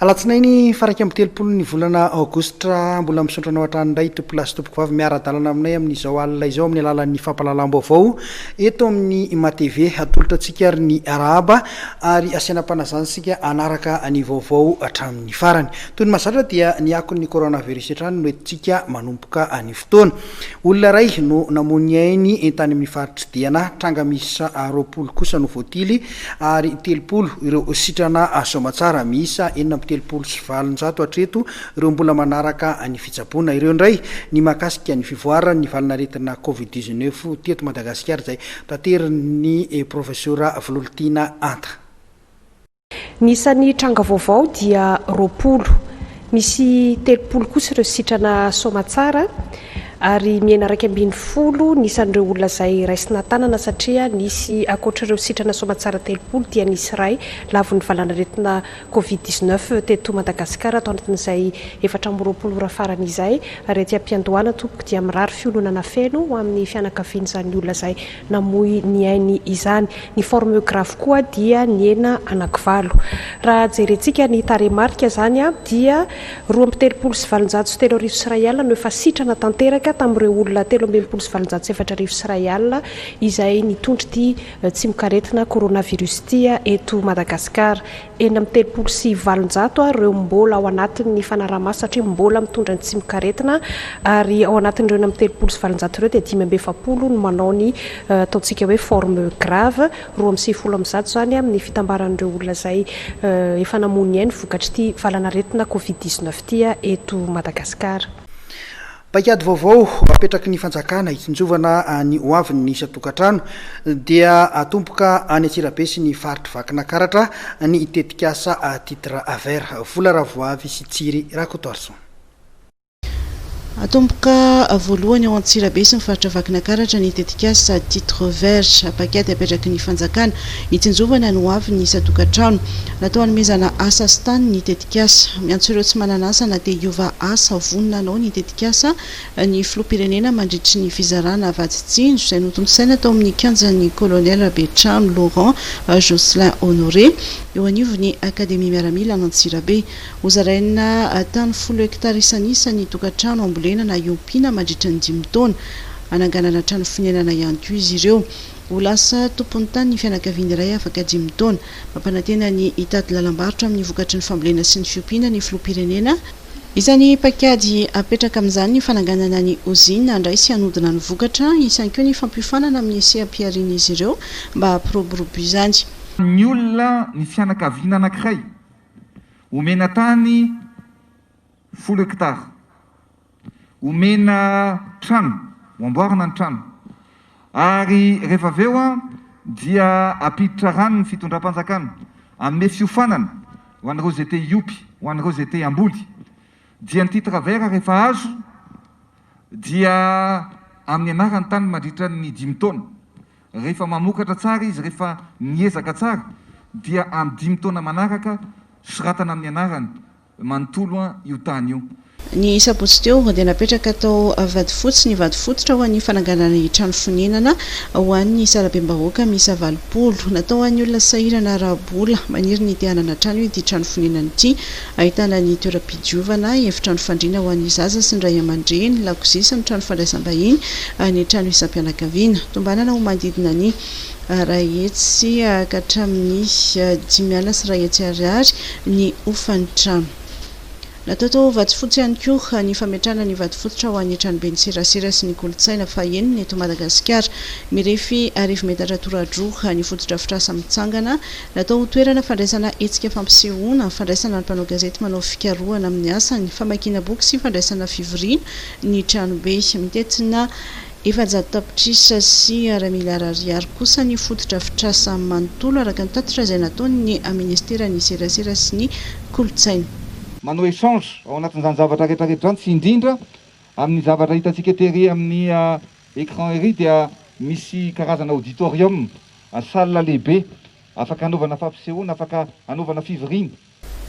alatsinainy faraka amby telopolo ny volana aogostra mbola misontrana ohatranyndray topolasy tompoko vavy miara-dalana aminay amin'izao alina izao amin'ny alalan'ny fampahalalam-baovao eto amin'ny matv atolotra antsika ary ny arahaba ary asianam-panazantsika anaraka ny vaovao hatramin'ny farany toy ny mazatra dia ny akon'ny coronavirus etrany no entintsika manomboka ny fotoana olona ray no namony ainy entany amin'ny faritry diana tranga misa roapolo kosa no voatily ary telopolo ireo sitrana somatsara misa enina telopolo sy valonjato hatreto ireo mbola manaraka ny fitsaboana ireo ndray ny mahakasika ny fivoarany valinaretina covid-19 teto Madagasikara izay tanteriny professeur Vololtina Anta. Nisan'ny tranga vaovao dia roapolo misy telopolo kosa ireo sitrana somatsara ary mienaraka ambin'ny folo nisan'ireo olona izay raisina tanana satria nisy akoatr'ireo sitrana somatsara telopolo dia nisy ray lavon'ny valanaretina covid-19 teto Madagasikara tao anatin'izay efatra amby roapolo ora farany izay ary aty am-piandohana tompoko dia mirary fiolonana feno amin'ny fianakaviany izany olona izay namoy ny ainy izany. Ny forme grave koa dia niena anakivalo. Raha jerentsika ny taremarika zany dia 2.7 sy ray alina no efa sitrana tanteraka tamin'ireo olona 3.7 sy ray alina izay nitondry ty tsy mikaretina coronavirus ty eto Madagasikara. 7.7 ireo mbola ao anatin'ny fanaraha-maso satria mbola mitondra ny tsy mikaretina ary ao anatin'ireo 7.7 ireo dia 5.7 no manao ny ataontsika hoe forme grave 2.7 zany amin'ny fitambaran'ireo olona izay efa namony ainy vokatry ty valanaretina covid-19 ty eto Madagasikara. Paikady vaovao apetraky ny fanjakana hitsinjovana ny hoaviny ny isa-tokantrano dia atomboka any Antsirabe sy ny faritry vakina karatra ny tetikasa titre vert vola ravoavy sy tsiry rakotorson. Atomboka voalohany ao Antsirabe sy ny faritra vakina karatra ny tetikasa titre vert paikady apetraky ny fanjakana hitsinjovana ny hoaviny ny isa-tokantrano natao hanomezana asa sy tany ny tetikasa miantso ireo tsy mananasa na dia hiova asa vonona anao ny tetikasa ny filoham-pirenena mandritry ny fizarana Avatsitsinjo izay notontosaina tao amin'ny kianjan'ny colonel Betrano Laurent Jocelyn Honoré eo anivo ny akademia miaramila any Antsirabe hozaraina tany 10 hektara isanisa ny tokantrano ambolena na iompina mandritra ny 5 taona ananganana trano finanana ihany koa izy ireo ho lasa tompony tany ny fianakaviany iray afaka 5 taona mampanantena ny hitady lalam-barotra amin'ny vokatry ny fambolena sy ny fiompiana ny filoham-pirenena izany paikady apetraka amin'izany ny fananganana ny ozina andray sy hanodina ny vokatra isany koa ny fampiofanana amin'ny sehampiarina izy ireo mba hampiroborobo izany. Ny olona ny fianakaviana anankiray omena tany 10 hektara omena trano amboarina ny trano ary rehefa aveo dia apiditra rano ny fitondram-panjakana amin'ny fiofanana ho an'ireo zay te hiopy ho an'ireo zay te hamboly dia ny titre vert rehefa azo dia amin'ny anarany tany mandritra ny 5 taona rehefa mamokatra tsara izy rehefa miezaka tsara dia amin'ny 5 taona manaraka soratana amin'ny anarany manontolo io tany io. Ny sabotsy teo dia napetraka tao Vadifotsy ny Vadifototra ho an'ny fananganana ny trano fonenana ho an'ny sarabem-bahoaka misa 20 natao an'ny olona sahirana arabola maniry ny tianana trano ity trano fonenana ity ahitana ny toeram-pidiovana efitrano fandriana ho an'ny zaza sy ny ray aman-dreny lakozia sy ny trano fandraisam-bahiny ny trano isam-pianakaviana tombanana ho manodidina ny ray hetsy ka hatramin'ny 5 alina sy ray hetsy ariary ny ofan'ny trano. Natao Vadifotsy ihany koa ny fametrahana ny Vadifototra ho an'ny tranobe ny serasera sy ny kolontsaina faheniny eto Madagasikara mirefy arivo metatra toradroa ny fotodrafitrasa mitsangana natao toerana fandraisana hetsika fampisehoana fandraisana ny mpanao gazety manao fikarohana amin'ny asa ny famakiana boky sy fandraisana fivoriana ny tranobe mitetina 700 tapitrisa sy 1 miliara ariary kosa ny fotodrafitrasa manontolo araka ny tatitra izay nataony ny ministera ny serasera sy ny kolontsaina. Manao échange ao anatin'izany zavatra rehetrarehetra zany sy indrindra amin'ny zavatra hitantsika tery amin'ny écran ery dia misy karazana auditorium salle lehibe afaka anaovana fampisehoana afaka anaovana fivoriana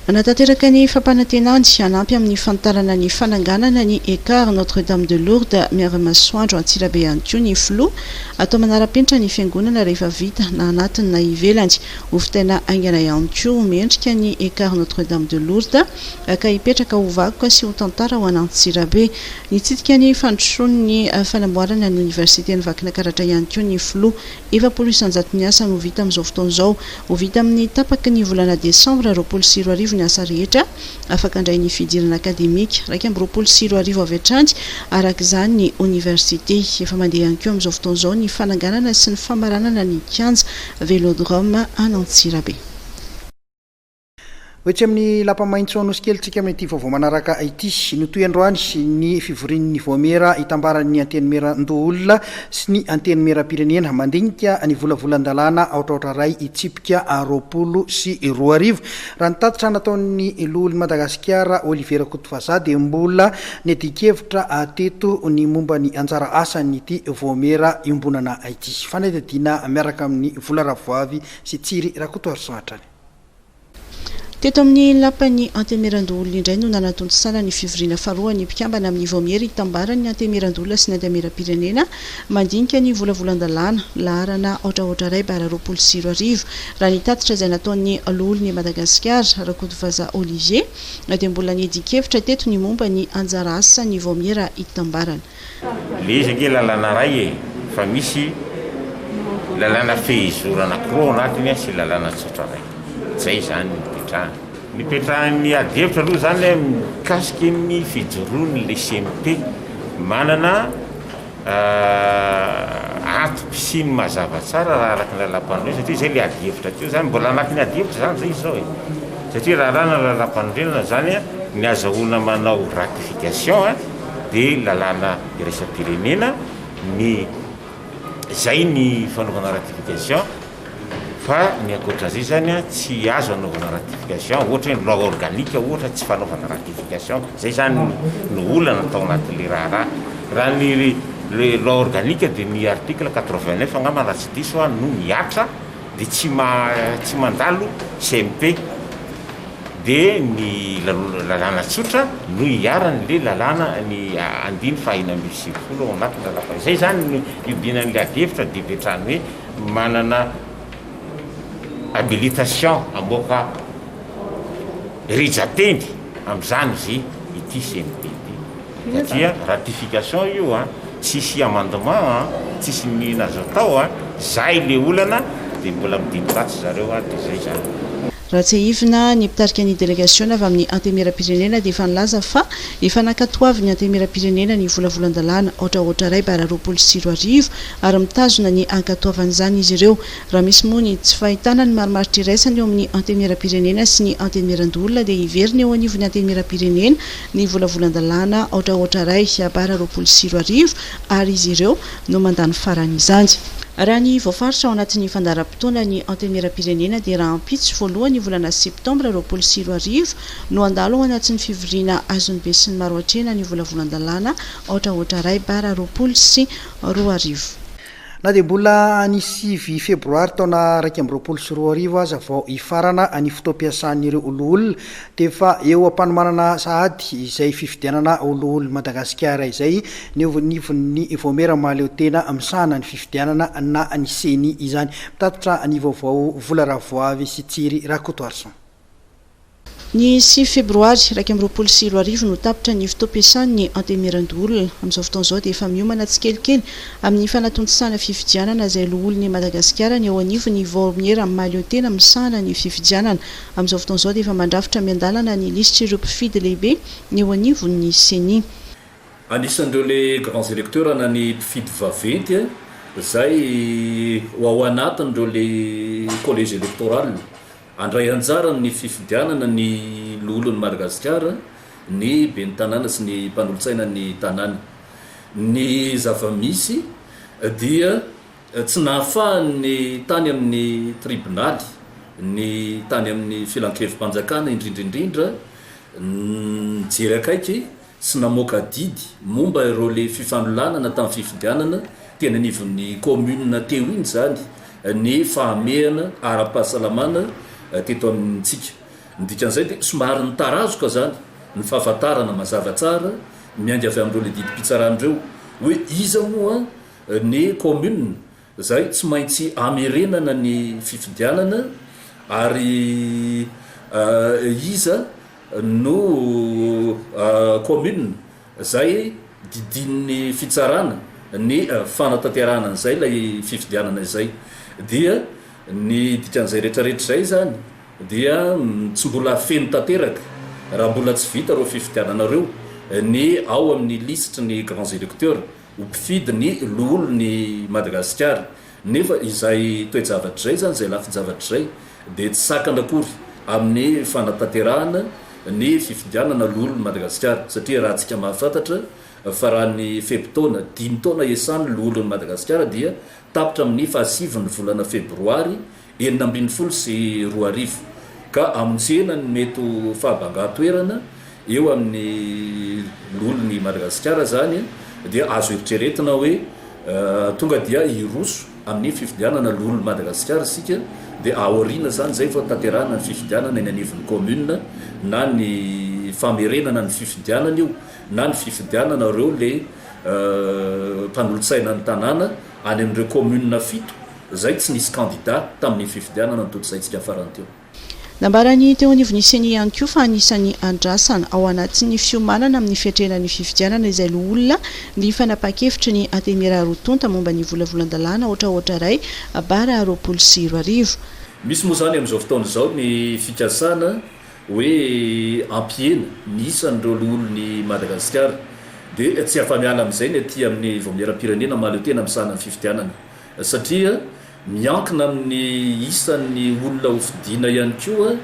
Natateraka ny fampanantenany anampy amin'ny fantarana ny fananganana ny écart Notre-Dame de Lourdes miara-masoandro Antsirabe ihany koa ny flo atao manara-penitra ny fiangonana rehefa vita na anatiny na ivelany ofitena aingana ihany koa miendrika ny écart Notre-Dame de Lourdes ka hipetraka ho vakoka sy ho tantara ho an'Antsirabe nitsidika ny fandrosoan'ny fanamboarana ny université ny vakina karatra ihany koa ny flo 200 ny asa no vita amin'izao fotoana izao ho vita amin'ny tapaky ny volana Desambre 2024 ny asa rehetra afaka andray ny fidirana akademika 2024 avy hatrany arak'izany ny université efa mandeha ihany koa amin'izao fotoana izao ny fananganana sy ny famaranana ny kianja Vélodrome an'Antsirabe. Oetsy amin'ny lapamaintso anosikelintsika amin'ity vaovao manaraka ity notoy androany ny fivorin'ny voamera hitambaran'ny antenimera ndoolona sy ny antenimera pirenena mandinika ny volavolan-dalàna aotraotra ray itsipika 20 sy 20 raha nitatitra nataon'ny loly Madagasikara Olivier Kotovaza dia mbola nedikevitra teto ny momba ny anjara asan'ity voamera iombonana ity fanadidina miaraka amin'ny vola ravoavy sy tsiry Rakotoarsoatrany. Teto amin'ny lapany antemeran-doolona indray no nanatontosana ny fivoriana faharoa ny mpikambana amin'ny voamera hitambarany antemeran-doolona sy ny antemera-pirenena mandinika ny volavolan-dalàna laharana ohatraohatra ray bara 20 raha nitatitra izay nataon'ny loly ny Madagasikara Rakotovaza Olivier dia mbola niedikevitra teto ny momba ny anjara asa ny voamera hitambarana. Le izy ange lalàna ray fa misy lalàna fehizoro anankiroa anatiny sy lalàna tsotra ray zay zany nipetrahan'ny adihevitra aloha zany mikasiky ny fijoroany le CMP manana antom-pisiny mazava tsara raha araka ny lalampandrena satria zay le adihevitra teo zany mbola anatin'ny adihevitra zany zay izy zao satria raha rana lalampandrena zany ny azahoana manao ratification dia lalàna iraisam-pirenena ny zay ny fanaovana ratification fa ny ankoatran'izay zany tsy azo anaovana ratification ohatra hoe loi organique ohatra tsy fanaovana ratification zay zany no olana atao anatin'le raha ny loi organique dia ny article 89 angamba raha tsy diso no miatra dia tsy mandalo CMP dia ny lalàna tsotra no hiarany le lalàna ny andiny fahina amby sivifolo ao anatin'ny lalàna zay zany iodinan'le adihevitra dia betrany hoe manana habilitation amoaka rijateny amin'izany izy ity CMP satria ratification io tsisy amendement tsisy mihina azo atao zay le olana dia mbola midinitratsy zareo dia zay zany. Raha tsy hivina ny mpitarika ny délégation avy amin'ny antemera-pirenena dia efa nilaza fa efa nankatoavy ny antemera-pirenena ny volavolan-dalàna ohatraohatra ray bara 20 ary mitazona ny ankatoavan'izany izy ireo raha misy moa ny tsy fahitana ny marimaritra iraisany eo amin'ny antemera-pirenena sy ny antemeran-dolona dia hiveriny eo anivon'ny antemera-pirenena ny volavolan-dalàna ohatraohatra ray bara 20 ary izy ireo no mandany faran'izany. Raha ny voafaritra ao anatin'ny fandaharam-potoana ny antemera-pirenena dia raha ampitsy voalohany volana Septambra 20 no andalo ao anatin'ny fivoriana azon'ny be sy ny maro atrena ny volavolan-dalàna ohatraohatra ray bara 20 na dia mbola ny 6 febroary taona 2024 aza vao hifarana ny fotoam-piasan'ireo oloolona dia efa eo ampanomanana sahady izay fifidianana oloolona Madagasikara izay nivon'ny voamera mahaleo tena misahana ny fifidianana na ny seny izany mitatitra ny vaovao vola ravoavy sy tsiry Rakotoarson. Ny 6 febroary 2024 no tapitra ny fotoam-piasan'ny antemeran-doolona amin'izao fotoana izao dia efa miomana tsikelikely amin'ny fanatontosana fifidianana izay loholon'ny Madagasikara ny eo anivon'ny voamera mahaleo tena misahana ny fifidianana amin'izao fotoana izao dia efa mandrafitra miandalana ny lisitra ireo mpifidy lehibe ny eo anivon'ny CENI. Anisan'ireo le grands électeurs na ny mpifidy vaventy zay ao anatin'ireo le collège électoral andray anjara ny fifidianana ny loholon'ny Madagasikara ny ben'ny tanàna sy ny mpanolontsaina ny tanàna ny zava-misy dia tsy nahafahany tany amin'ny tribonaly ny tany amin'ny filan-kevim-panjakana indrindraindrindra jery akaiky sy namoaka didy momba ireo le fifandolanana tamin'ny fifidianana tena nivon'ny commune teo iny zany ny fahamehana ara-pahasalamana teto amintsika dikan'izay dia somary ny tarazoka zany ny fahafantarana mazava tsara miainga avy amin'ireo le didim-pitsarandreo hoe iza moa ny commune zay tsy maintsy amerenana ny fifidianana ary iza no commune zay didin'ny fitsarana ny fanatanterahana an'izay lay fifidianana izay dia ny dikan'izay rehetrarehetra zay zany dia tsy mbola feno tanteraka raha mbola tsy vita reo fifidiananareo ny ao amin'ny listre ny grands électeurs ho mpifidy ny loholony Madagasikara nefa izay toe-javatra zay zany zay lafin-javatra zay dia tsy sakana akory amin'ny fanatanterahana ny fifidianana loholony Madagasikara satria raha tsika mahafantatra fa raha ny febitaona 5 taona iasany loholony Madagasikara dia tapitra amin'ny fahasivy ny volana febroary 2012 sy 2000 ka amontsena ny mety fahabanga-toerana eo amin'ny loholony Madagasikara zany dia azo eritreretina hoe tonga dia iroso amin'ny fifidianana loholony Madagasikara sika dia aoriana zany zay vao tanterahana ny fifidianana eny anivon'ny commune na ny famerenana ny fifidianana io na ny fifidianana reo le mpanolotsaina ny tanàna any amin'ireo commune 7 zay tsy nisy candidat tamin'ny fifidianana nytotozayntsika farany teo. Nambarany teo anivon'iseny ihany koa fa anisany andrasana ao anatin'ny fiomanana amin'ny fiatrenan'ny fifidianana izay lo olona ny fanapa-kevitry ny Antemira Rotonta momba ny volavolan-dalàna ohatraohatra ray bara 2020. Misy moa zany amin'izao fotoana izao ny fikasana hoe ampiena ny isan'ireo loholony Madagasikara dia tsy afa-miala amin'izay ny aty amin'ny voamiera-pirenena mahaleo tena misana ny fifidianana satria miankina amin'ny isan'ny olona hofidiana ihany koa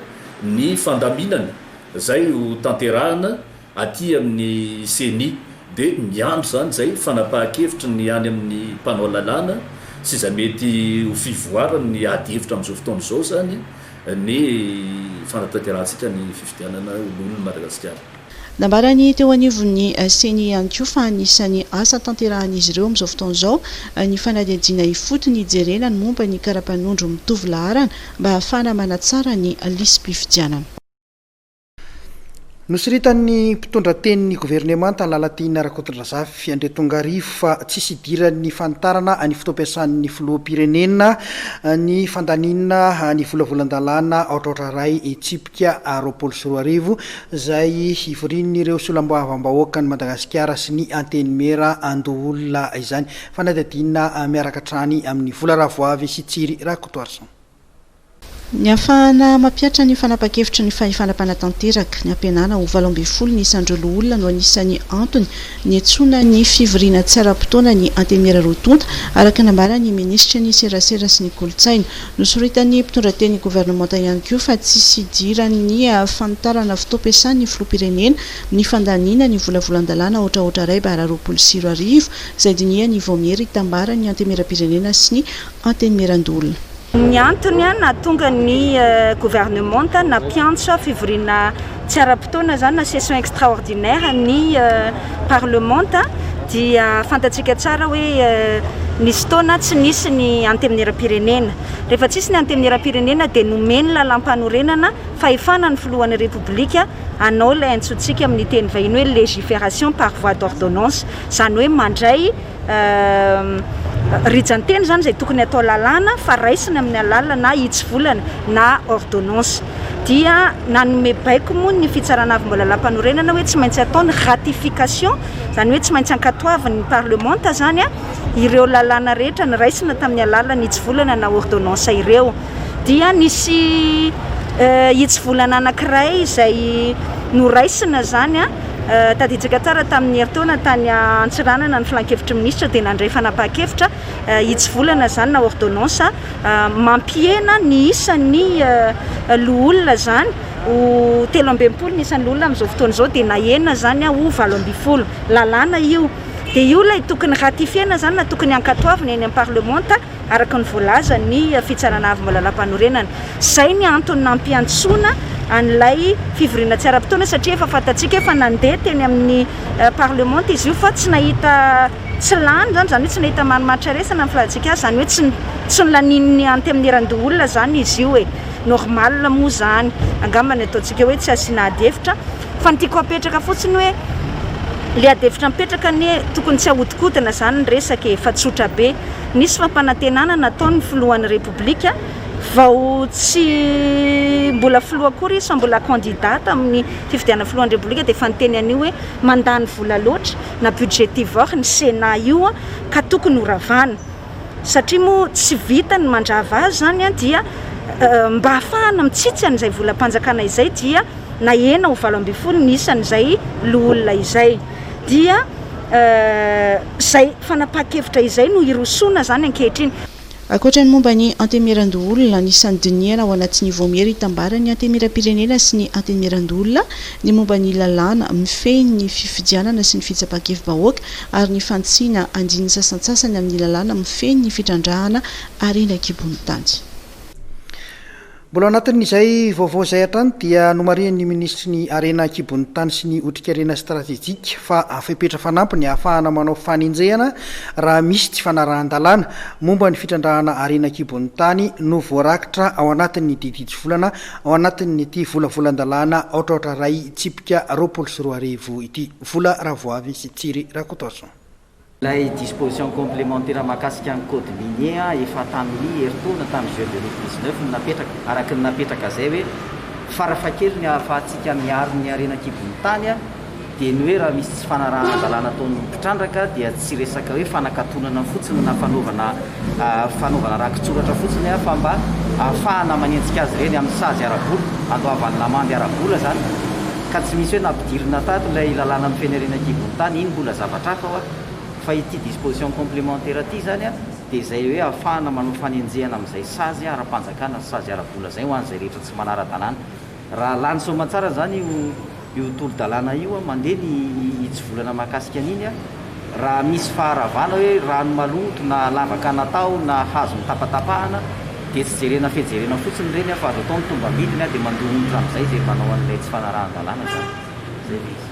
ny fandaminana zay ho tanterahana aty amin'ny CENI dia miandro zany zay fanapahan-kevitra ny any amin'ny mpanao lalàna sy izay mety ho fivoarany ny ady hevitra amin'izao fotoana izao zany ny fanatanterantsika ny fifidianana ololony Madagasikara. Nambarany teo anivon'ny CENI ihany koa fa anisany asa tanterahan'izy ireo amin'izao fotoana izao ny fanadihadiana ifotony hijerena ny momba ny karapanondro mitovy laharana mba ahafahana manatsara ny lisy-pifidianana. Nosiritan'ny mpitondra tenin'ny gouvernemanta ny Lalatina Rakotondrazafy andre Tongarivo fa tsisy idiran'ny fantarana ny fotoam-piasan'ny filoham-pirenena ny fandaninana ny volavolan-dalàna ohatraohatra ray itsipika 2020 zay hivorian'ireo solam-bavam-bahoaka ny Madagasikara sy ny Antenimera andoholona izany fanadihadiana miaraka trany amin'ny vola ravoavy sy tsiry Rakotoarsan. Ny afahana mapiatra ny fanapa-kevitra ny fanampanatanteraka ny ampianana ho 20 ny isan'ireo loholona no anisany antony ny antsoina ny fivoriana tsara-potoana ny Antemira Rotonta araka nambarany ministra ny serasera sy ny kolotsaina. Nosoritan'ny mpitondra tenin'ny gouvernemanta ihany koa fa tsisy idiran'ny fantarana fotoam-piasan'ny filoham-pirenena ny fandaniana ny volavolan-dalàna ohatraohatra ray bara 2020 izay dinia ny voamiera hitambara ny Antemira-pirenena sy ny Antenimera-ndolona. Ny antony nahatonga ny gouvernemanta nampiantso fivoriana tsara-potoana zany na session extraordinaire ny parlementa dia fantatsika tsara hoe nisy taona tsy nisy ny Antenimera-pirenena. Rehefa tsisy ny Antenimera-pirenena dia nomeny lalam-panorenana fahefana ny filohan'ny repoblika anao ilay antsointsika amin'ny teny vahiny hoe légifération par voie d'ordonnance zany hoe mandray rijanteny zany zay tokony atao lalàna fa raisina amin'ny alalana na hitsivolana na ordonnance dia nanome baiko moa ny fitsarana avy mbola lampanorenana hoe tsy maintsy ataony ratification zany hoe tsy maintsy ankatoavan'ny parlementa zany ireo lalàna rehetra ny raisina tamin'ny alalana hitsivolana na ordonnance ireo dia nisy hitsivolana anankiray izay noraisina zany taditsika tsara tamin'ny heritaona tany Antsiranana ny filan-kevitra ministra dia nandray fanapahan-kevitra hitsivolana zany na ordonnance mampiena ny isan'ny loholona zany ho 13 ny isan'ny loholona amin'izao fotoana izao dia nahena zany ho 20 lalàna io dia io ilay tokony ratifiena zany na tokony ankatoavana eny amin'ny parlementa araka ny voalaza ny fitsarana avy mbola lampanorenana. Zay ny antony nampiantsoana an'ilay fivoriana tsara-potoana satria efa fantatsika efa nandeha teny amin'ny parlementa izy io fa tsy nahita tsy lany zany hoe tsy nahita manimaitra resana amin'ny filatsika azy zany hoe tsy nolanin'ny Antenimera-ndolona zany izy io normal moa zany angambany ataontsika hoe tsy asiana adefitra fa ny tiako apetraka fotsiny hoe le adefitra mipetraka ny tokony tsy ahodikodina zany ny resaka efa tsotra be nisy fampanantenana nataony filohan'ny repoblika vao tsy mbola filoha akory izy fa mbola candidata amin'ny fifidiana filohan'ny repoblika dia efa niteny an'io hoe mandany vola loatra na budgetivore ny sénat io ka tokony horavana satria moa tsy vita ny mandrava azy zany a dia mba hafahana mitsitsy an'izay volam-panjakana izay dia na ena ho 20 nisan'izay loolona izay dia zay fanapaha-kevitra izay no irosoana zany ankehitriny. Akoatra ny momba ny antemeran-doolona nisan'ny diniana ao anatin'ny voamery hitambara ny antemeram-pirenena sy ny antemeran-doolona ny momba ny lalàna mifehy ny fifidianana sy ny fitsapakevim-bahoaka ary ny fantsiana andiny sasantsasany amin'ny lalàna mifehy ny fitrandrahana arena kibony tany. Mbola anatin'izay vaovao izay hatrany dia nomarian'ny ministry ny arena kibony tany sy ny otrikaarena stratégique fa fepetra fanampy ny ahafahana manao fanenjehana raha misy tsy fanarahan-dalàna momba ny fitrandrahana arena kibony tany no voarakitra ao anatin'ny diditsy volana ao anatin'ny ity volavolan-dalàna ohatraohatra ray tsipika 24 ity vola ravoavy sy tsiry rakotoso. Lay disposition complémentaire mahakasika ny code minier efa tamin'ny heritaona tamin'ny juin 2019 napetraka araka ny napetraka zay hoe farafakely ny ahafahantsika miaro ny arena kibony tany dia ny hoe raha misy tsy fanarahana-dalàna ataon'ny mpitrandraka dia tsy resaka hoe fanakatonana fotsiny na fanaovana rakitsoratra fotsiny fa mba ahafahana manentsika azy ireny amin'ny sazy arabola andoavan'ny lamandy arabola zany ka tsy misy hoe nampidirina tato ilay lalàna mifeny arena kibony tany iny mbola zavatra hafa fa ity disposition complémentaire ity zany dia zay hoe ahafahana manao fanenjehana amin'izay sazy ara-panjakana sazy arabola zay ho an'izay rehetra tsy manara-tanàna raha lany somatsara zany io tolo-dalàna io mandeha ny tsy volana mahakasika an'iny raha misy faharavana hoe rano maloto na lavaka natao na hazo mitapatapahana dia tsy jerena fejerena fotsiny reny fa azo atao mitomba midiny dia mandomotra amin'izay zay manao an'ilay tsy fanarahan-dalàna zany zay izy.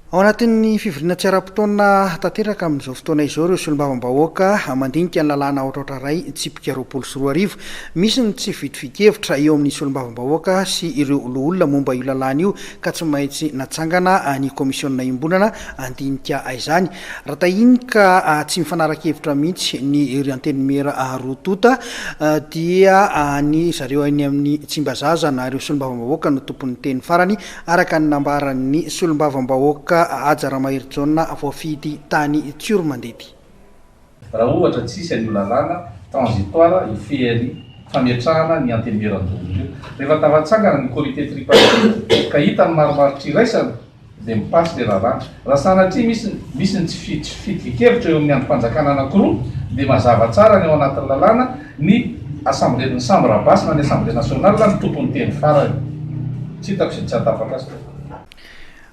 Ao anatin'ny fivoriana tsy ara-potoana tanteraka amin'izao fotoana izao ireo solombavambahoaka mandinika ny lalàna ohatraohatra ray tsipika 24 misy ny tsy vitifikevitra eo amin'ny solombavambahoaka sy ireo loolona momba io lalàna io ka tsy maintsy natsangana ny komisiona imbonana andinika izany raha tahiny ka tsy mifanara-kevitra mihitsy ny antenimera rotota dia ny zareo any amin'ny tsimbazaza na ireo solombavambahoaka no tompon'ny teny farany araka ny nambaran'ny solombavambahoaka ajara mahery-jaona voafidy tany tsioro mandety. Raha ohatra tsisy an'io lalàna transitoire ifehy fametrahana ny antemeran-doolona io rehefa tavatsangana ny comité tripartite ka hita ny maromarotry iraisana dia mipasy le lalàna raha sanatria misy ny tsy fitikevitra eo amin'ny androm-panjakana anankiroa dia mazava tsara ny ao anatin'ny lalàna ny assemblée ny chambre basse na ny assemblée nationale ny tompony teny farany tsy hitako sy tsy atafaka azy.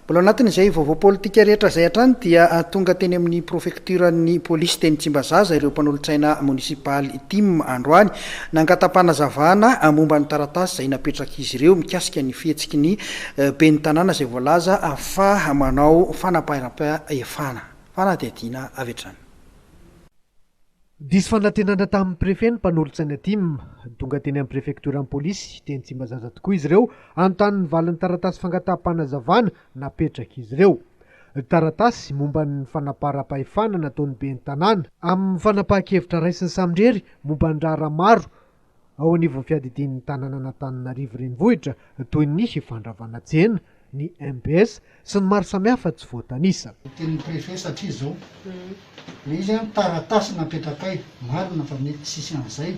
Mbola anatin'izay vaovao politika rehetra izay hatrany dia tonga teny amin'ny prefecturan'ny polisy teny Tsimbazaza ireo mpanolotsaina munisipaly Tim androany nangatam-panazavana momba ny taratasy izay napetraka izy ireo mikasika ny fihetsiky ny ben'ny tanàna izay voalaza fa manao fanapahem-efana fanadihadiana avy hatrany. Disy fanantenana tamin'ny prefet ny mpanolotsaina Tim tonga teny amin'ny prefecturan'ny polisy teny Tsimbazaza tokoa izy ireo anontany ny valin'ny taratasy fangataham-panazavana napetraka izy ireo. Taratasy momba ny fanaparam-pahefana nataon'ny ben'ny tanàna amin'ny fanapahan-kevitra raisiny samindrery momba ny raharaha maro ao anivon'ny fiadidian'ny tanàna n'Antananarivo renivohitra toy ny fandravana tsena ny MBS sy ny maro samihafa tsy voatanisa. Teny prefet satria zao le izy taratasy napetraka marina fa mety tsisy an'izay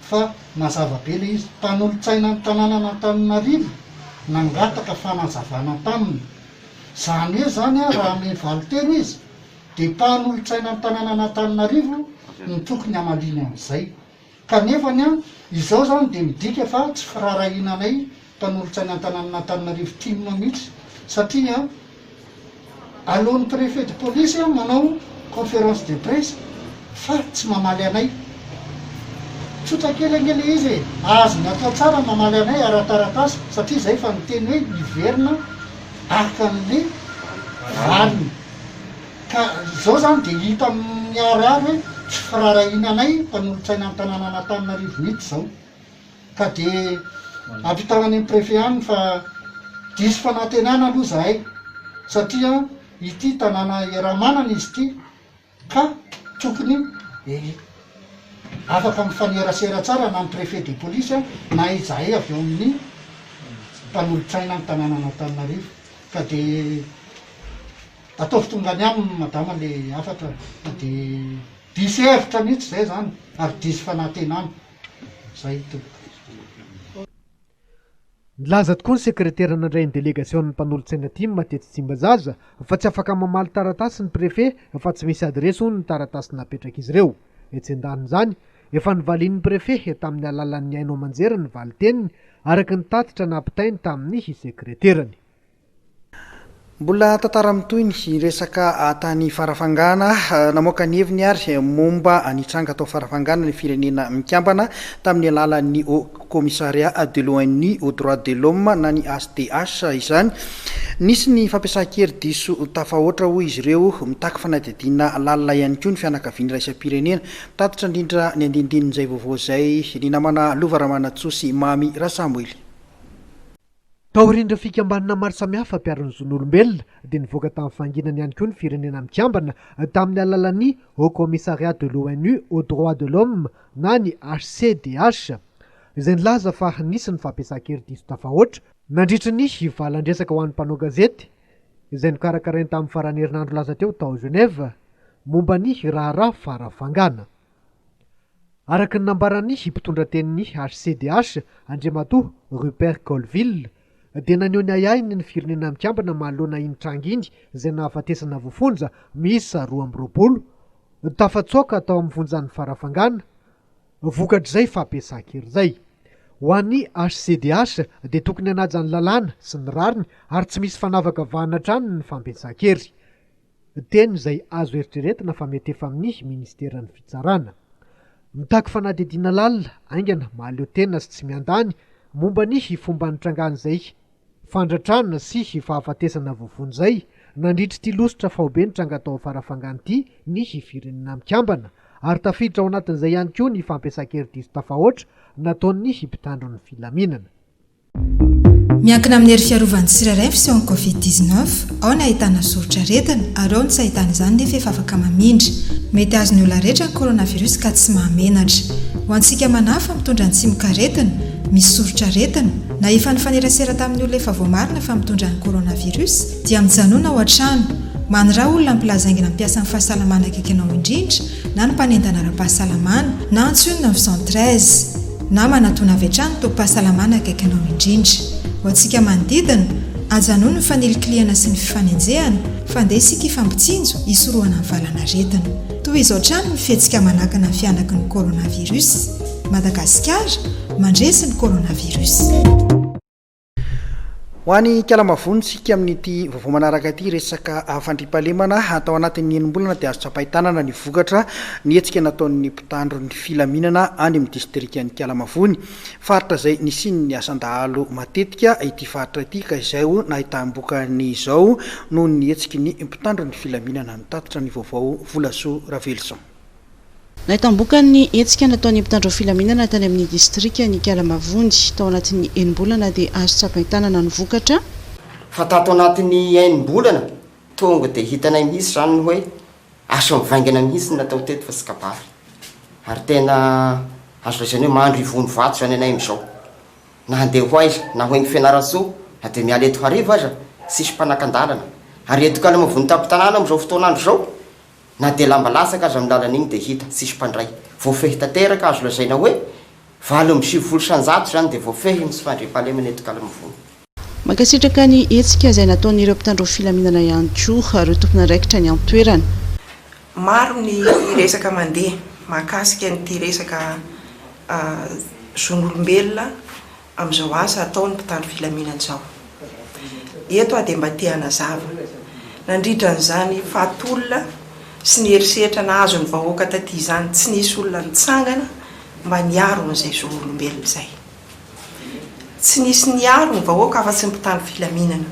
fa mazava be le izy mpanolotsaina ny tanàna n'Antananarivo nangataka fanazavana taminy zany hoe zany raha ame valitero izy dia mpanolotsaina ny tanàna n'Antananarivo ny tokony hamaliny amin'izay kanefany izao zany dia midika fa tsy firarahinanay mpanolotsaina ny tanàna n'Antananarivo timina mihitsy satria alohan'ny préfet de police manao conférence de presse fa tsy mamaly anay tsotra kelengele izy azony atao tsara mamaly anay ara-taratasy satria zay fa niteny hoe hiverina akan'le valiny ka zao zany dia hita miarary hoe tsy firarahinanay mpanolotsaina ny tanàna n'Antananarivo mihitsy zao. ka dia ampitagnany amin'ny préfet any fa diso fanantenana aloha zahay satria ity tanàna Eramanana izy ity ka tokony afaka mifanerasera tsara na amin'ny préfet de police na izahay avy eo amin'ny mpanolotsaina amin'ny tanàna Antananarivo ka dia ataovy tongany aminy madama le afatra dia diso hevitra mihitsy zay zany ary diso fanantenana zay nilaza tokoa ny sekretera nandray ny délégation ny mpanolotsaina aty Matety Tsimbazaza fa tsy afaka mamaly taratasy ny préfet fa tsy misy adresy hono ny taratasy napetraka izy ireo etsen-dany zany efa nivalin'ny préfet tamin'ny alalan'ny Aino Amanjera ny valiteniny araka ny tatitra nampitainy tamin'ny sekreterany. Mbola tantara mitoy ny resaka tany farafangana namoaka ny heviny ary momba nitranga tao farafangana ny firenena mikambana tamin'ny alalan'ny commissariat de l'ONU aux droits de l'homme na ny HDH izany nisy ny fampiasan-kery diso tafahoatra hoy izy ireo mitaky fanadidina lalina ihany koa ny fianakaviany raisam-pirenena tatitra indrindra ny andindinin'izay vaovao zay ny namana Lovaramanatsosy Mamy Rasamoily. Taorindra fikambanana maro samihafa mpiaro-ny zon'olombelona dia nivoaka tamin'ny fanginany ihany koa ny firenena mikambana tamin'ny alalan'ny Haut Commissariat de l'ONU aux droits de l'homme na ny HCDH izay nilaza fa nisy ny fampiasan-kery diso tafahoatra nandritra ny valan-dresaka ho an'ny mpanao gazety izay nikarakarainy tamin'ny farany herinandro laza teo tao Genève momba ny raharaha farafangana. Araka ny nambaran'ny mpitondra tenin'ny HCDH Andriamatoa Rupert Colville dia naneho ny ayainy ny firenena mikambana mahalona iny tranga iny izay nahafatesana voafonja miisa 20 tafatsoaka tao amin'ny vonjan'ny farafangana vokatr'izay fampiasan-kery zay. Ho an'ny HCDH dia tokony hanaja ny lalàna sy ny rariny ary tsy misy fanavaka vanatrany ny fampiasan-kery. Teny izay azo eritreretina fa mety efa amin'ny ministeran'ny fitsarana. Mitaky fanadidina lalina aingana mahaleo tena sy tsy miandany momba ny fomba nitrangana izay fandratrana sy fahafatesana voafonjay nandritra ty losotra fahobe nitranga tao farafangana ity ny firenena mikambana ary tafiditra ao anatin'izay ihany koa ny fampiasan-kery diso tafahoatra nataon'ny mpitandro ny filaminana. Miankina amin'ny hery fiarovany tsirairay ny fisehoan'ny Covid-19 ao ny ahitana soritra aretina ary ao ny tsy ahitana izany nefa efa afaka mamindra. Mety azon'ny olona rehetra ny coronavirus ka tsy mahamenatra. Ho antsika manafa mitondra ny tsimikaretina misy soritra aretina na efa nifanerasera tamin'ny olona efa voamarina fa mitondra ny coronavirus dia mijanona ao an-trano manira olona mpilazaingina mpiasa amin'ny fahasalamana akaiky anao indrindra na ny mpanendana ara-pahasalamana na antsoina ny 113 na manatona avy hatrany tompom-pahasalamana akaiky anao indrindra. Ho antsika manodidina ajanona ny fanelin-kliana sy ny fifanenjehana fa ndeha isika ifampitsinjo hisorohana amin'ny valanaretina. Toy izao trano ny fihetsika manakana ny fianaky ny coronavirus. Madagasikara mandresy ny coronavirus. Ho an'ny kialamavonitsika amin'ity vaovao manaraka ity resaka fandriampahalemana atao anatin'ny enim-bolana dia azo tsapahitanana ny vokatra ny hetsika nataon'ny mpitandro ny filaminana any amin'ny distrikan'ny Kialamavony. Faritra izay nisiny ny asan-dahalo matetika ity faritra ity ka izay ho nahitam-bokany izao noho ny hetsiky ny mpitandro ny filaminana nitatitra ny vaovao Volasoa Ravelson. Nahitam-bokany hetsika nataon'ny mpitandro filaminana tany amin'ny distrikany Kialamavony tao anatin'ny enim-bolana dia azo tsapahitanana ny vokatra. Fa tato anatin'ny enim-bolana tonga dia hitanay mihitsy zany ny hoe aso mivaingana mihitsy natao teto fa tsy kabary. Ary tena azo lazainy hoe mahandro ivony vato zany anay amin'izao. Na handeha ho aiza na hoe ny Fianarantsoa na dia miala eto hariva aza sisy mpanakan-dalana. Ary eto Kialamavony tapo-tanàna amin'izao fotoanandro zao na dia lamba lasaka aza amin'ny lalana iny dia hita sisy mpandray. Voafehy tanteraka azo lazaina hoe 7,700 zany dia voafehy misy fandriampahalemana eto Kialamavony. Mankasitraka ny hetsika izay nataon'ireo mpitandro filaminana ihany koa ireo tompon'andraikitra ny antoerana. Maro ny resaka mandeha mahakasika nyity resaka zon'olombelona amin'izao asa ataon'ny mpitandro filaminana izao. Eto dia mba te hanazava nandritra n'izany fahatolona sy ny herisetra nahazo ny vahoaka taty izany tsy nisy olona nitsangana mba niaro n'izay zon'olombelona izay. Tsy nisy niaro ny vahoaka afa-tsy ny mpitandro filaminana.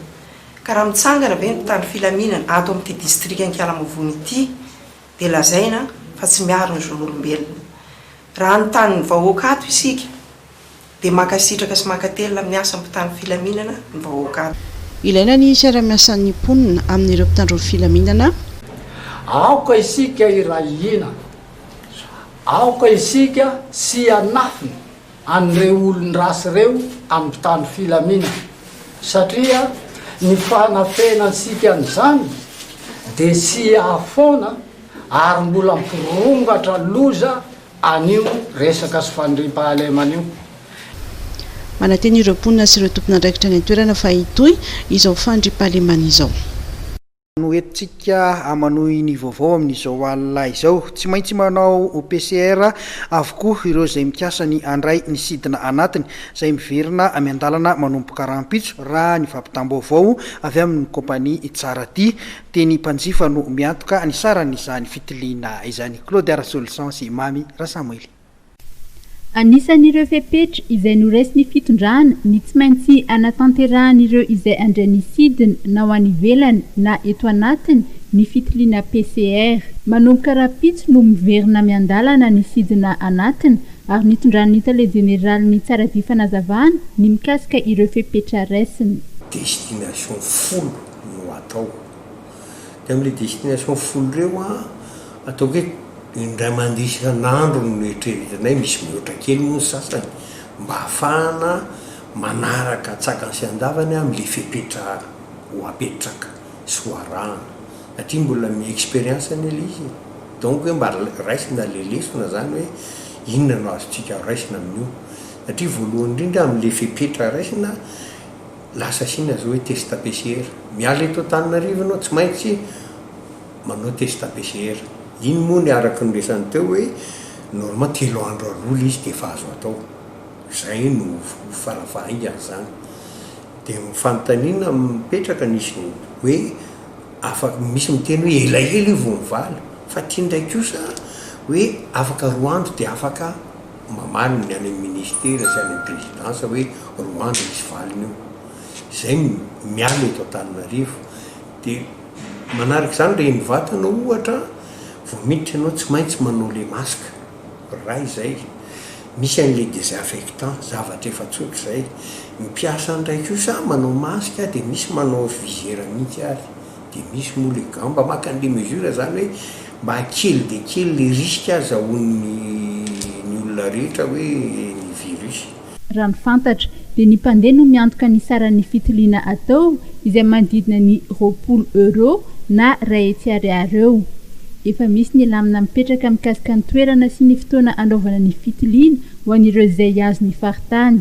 Ka raha mitsangana ve ny mpitandro filaminana ato amin'ity distrikany Kialamavony ity dia lazaina fa tsy miaro ny zon'olombelona. Raha nitany ny vahoaka ato isika dia makasitraka sy makatelona amin'ny asa mpitandro filaminana ny vahoaka. Ilaina ny siara-miasan'ny mponina amin'ireo mpitandro filaminana. Aoka isika irahina, aoka isika sy anafina an'ireo olon-drasy ireo amin'ny mpitandro filaminana satria ny fanafenasika an'izany dia sy afoana ary mbola mipirongatra loza anio resaka sy fandriam-pahalemanio. Manateny ireo mponina sy ireo tompona andraikitra ny an-toerana fa itoy izao fandriam-pahalemana izao. No entsika amanohy ny vaovao amin'izao alina izao, tsy maintsy manao PCR avokoa ireo izay mikasa ny andray ny sidina anatiny izay miverina amian-dalana manomboka rahampitso raha ny fampitam-baovao avy amin'ny kompania tsara ty teny mpanjifa no miantoka ny saran'izany fitiliana izany. Claude Arasolution sy Mami Rasamoily. Anisan'ireo fepetra izay noresy ny fitondrana ny tsy maintsy anatanteran'ireo izay andray ny sidina na ho any ivelany na eto anatiny ny fitiliana PCR. Manomboka rapitso no miverina miandalana ny sidina anatiny ary nitondrany ny tale generaly ny tsara vy fanazavana ny mikasika ireo fepetra raisiny. Destination folo no atao. Dia amin'ilay destination folo reo atao hoe indray mandeha isan'andro no eritreretanay misy mihoatra kely moa ny sasany mba ahafahana manaraka tsakany sy andavany amin'ilay fepetra ho apetraka sy ho arahana satria mbola mi-expérience ny ilay izy. Donc hoe mba raisina lelesona zany hoe inona no azontsika raisina amin'io satria voalohany indrindra amin'ilay fepetra raisina lasa sina zao hoe test PCR. Miala eto Antananarivo anao tsy maintsy manao test PCR. Iny moa ny araka ny resany teo hoe normal 3 andro aloha izy dia efa azo atao. Zay no farafahaingana zany. Dia mifanontaniana mipetraka nisy hoe afaka misy miteny hoe elaela io vao mivaly fa tia ndraiky kosa hoe afaka 2 andro dia afaka mamaly ny any ministera sy any présidence hoe 2 andro misy valiny io. Zay miala eto Antananarivo. Dia manaraka izany re ny vatana ohatra vao miditra ianao tsy maintsy manao le masque ray zay. Misy an'le désinfectant zavatra efa tsotra zay. Mipiasa ndraiky kosa manao masque dia misy manao visière mihitsy ary. Dia misy moa le gants mba maka an'le mesure zany hoe mba kely dia kely le risque azahoan'ny olona rehetra hoe ny virus. Raha ny fantatra dia ny mpandeha no miantoka ny saran'ny fitiliana atao izay manodidina ny €20 na €100 efa misy ny lamina mipetraka mikasika ny toerana sy ny fotoana anaovana ny fitiliana ho an'ireo izay azo ny faritany.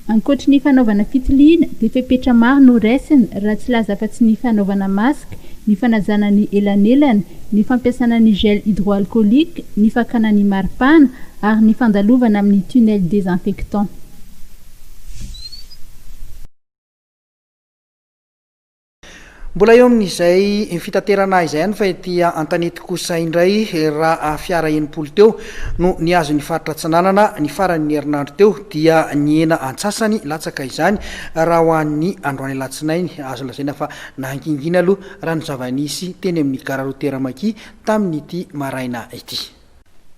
Ankoatra ny fanaovana fitiliana dia fepetra maro no raisiny raha tsy laza afa-tsy ny fanaovana masque, ny fanajana ny elanelana, ny fampiasana ny gel hydroalcoolique, ny fakana ny maripana ary ny fandalovana amin'ny tunnel désinfectant. Mbola eo amin'izay fitaterana izay ihany fa ety Antanety kosa indray raha fiara enimpolo teo no niazo ny faritra Tsananana ny faran'ny herinandro teo dia niena antsasany latsaka izany raha ho an'ny androany alatsinainy. Azo lazaina fa nahangingina aloha raha ny zava-nisy teny amin'ny gararotera Maki tamin'ity maraina ity.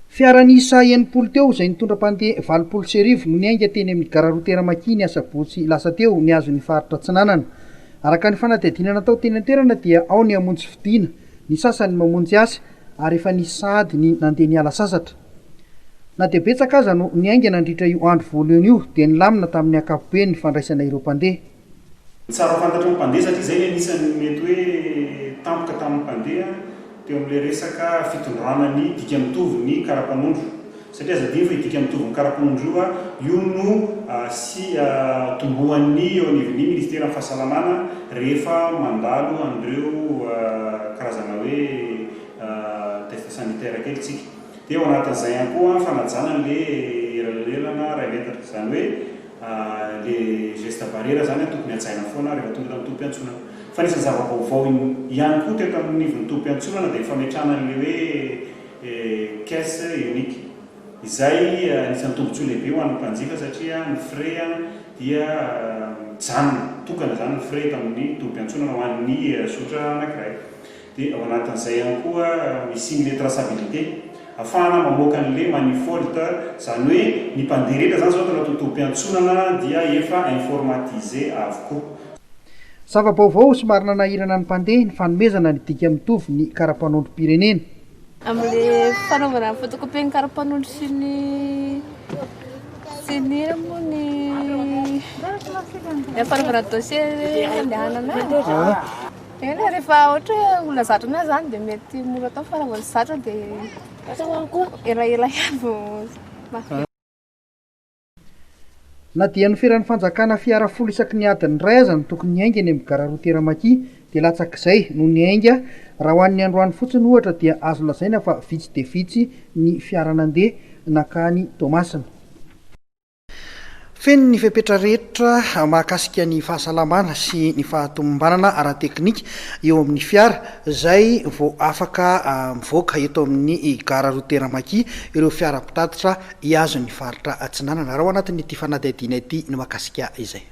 Fiaranisa enimpolo teo izay nitondra mpandeha 20 no niainga teny amin'ny gararotera Maki ny asabotsy lasa teo niazo ny faritra Tsananana. Araka ny fanadihadiana natao teny an-toerana dia ao ny hamonjy fidiana, ny sasany mamonjy asa ary efa nisy sahady ny nandeha niala sasatra. Na dia betsaka aza no niainga nandritra io andro voalohany io dia nilamina tamin'ny ankapobeny ny fandraisana ireo mpandeha. Tsara fantatra ny mpandeha satria izay anisany mety hoe tampoka tamin'ny mpandeha teo amin'ilay resaka fitondrana ny dika mitovy ny karapanondro. Satria azadiny fa dika mitovy ny karapanondro io no sy tombohan'ny eo anivon'ny ministera amin'ny fahasalamana rehefa mandalo an'ireo karazana hoe test sanitaire kely tsika. Dia eo anatin'izay ihany koa fanajana an'ilay elalelana ray metatra izany hoe le geste barrière zany tokony hatsaina foana rehefa tonga tamin'ny tompo-piantsonana. Fa nisany zava-baovao ihany koa teto amin'ny nivon'ny tompo-piantsonana dia fametrahana an'ilay hoe caisse unique. Izay anisan'ny tombontsoa lehibe ho an'ny mpanjifa satria ny frais dia janona tokana zany ny frais tamin'ny tompo-piantsonana ho an'ny sotra anankiray. Dia ao anatin'izay ihany koa misy ny traçabilité afahana mamoaka an'le manifolte zany hoe ny mpandeha rehetra zany zao tena totom-piantsonana dia efa informatisé avokoa. Zava-baovao somary nanahirana ny mpandeha ny fanomezana ny dika mitovy ny karapanondrom-pirenena. Amin'le fanaovana fotokopian'ny karapanondro sy ny moa ny fanaovana dossier andehanana. Eny rehefa ohatra hoe olona zatra na zany dia mety mora atao fa raha vao zatra dia elaela ihany vao Na dia ny feran'ny fanjakana fiara folo isaky ny adiny ray aza ny tokony ny aingany amin'ny gara roa Teramaki dia latsak'izay no ny ainga raha ho an'ny androany fotsiny ohatra dia azo lazaina fa vitsy dia vitsy ny fiara nandeha nakany Tomasina. Feno ny fepetra rehetra mahakasika ny fahasalamana sy ny fahatomombanana ara-teknika eo amin'ny fiara izay vao afaka mivoaka eto amin'ny gara roa Teramaki ireo fiara mpitatitra hiazo ny faritra Atsinanana. Raha ao anatin'ity fanadihadiana ity no mahakasika izay.